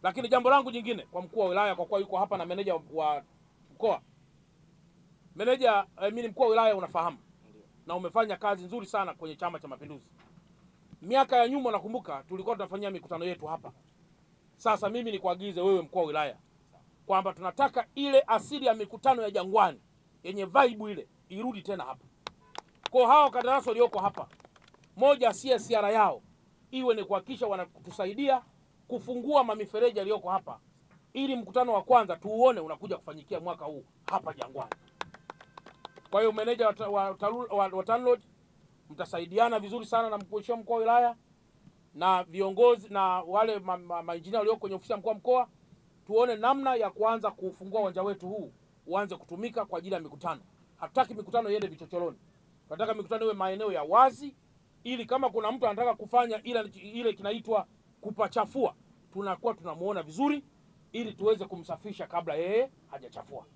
Lakini jambo langu jingine kwa mkuu wa wilaya, kwa kuwa yuko hapa na meneja wa mkoa. Meneja, mimi mkuu wa wilaya, unafahamu na umefanya kazi nzuri sana kwenye Chama cha Mapinduzi. Miaka ya nyuma nakumbuka tulikuwa tunafanyia mikutano yetu hapa. Sasa mimi nikuagize wewe mkuu wa wilaya kwamba tunataka ile asili ya mikutano ya Jangwani yenye vibe ile irudi tena hapa. Kwa hao kandarasi walioko hapa, moja CSR yao iwe ni kuhakikisha wanatusaidia kufungua mamifereji yaliyoko hapa, ili mkutano wa kwanza tuuone unakuja kufanyikia mwaka huu hapa Jangwani. Kwa hiyo meneja wa TANROADS mtasaidiana vizuri sana na mkuu wa wilaya na viongozi na wale mainjinia walioko kwenye ofisi ya mkuu wa mkoa, tuone namna ya kuanza kufungua uwanja wetu huu uanze kutumika kwa ajili ya mikutano. Hatutaki mikutano iende vichochoroni. Tunataka mikutano iwe maeneo ya wazi, ili kama kuna mtu anataka kufanya ile kinaitwa kupachafua, tunakuwa tunamuona vizuri, ili tuweze kumsafisha kabla yeye hajachafua.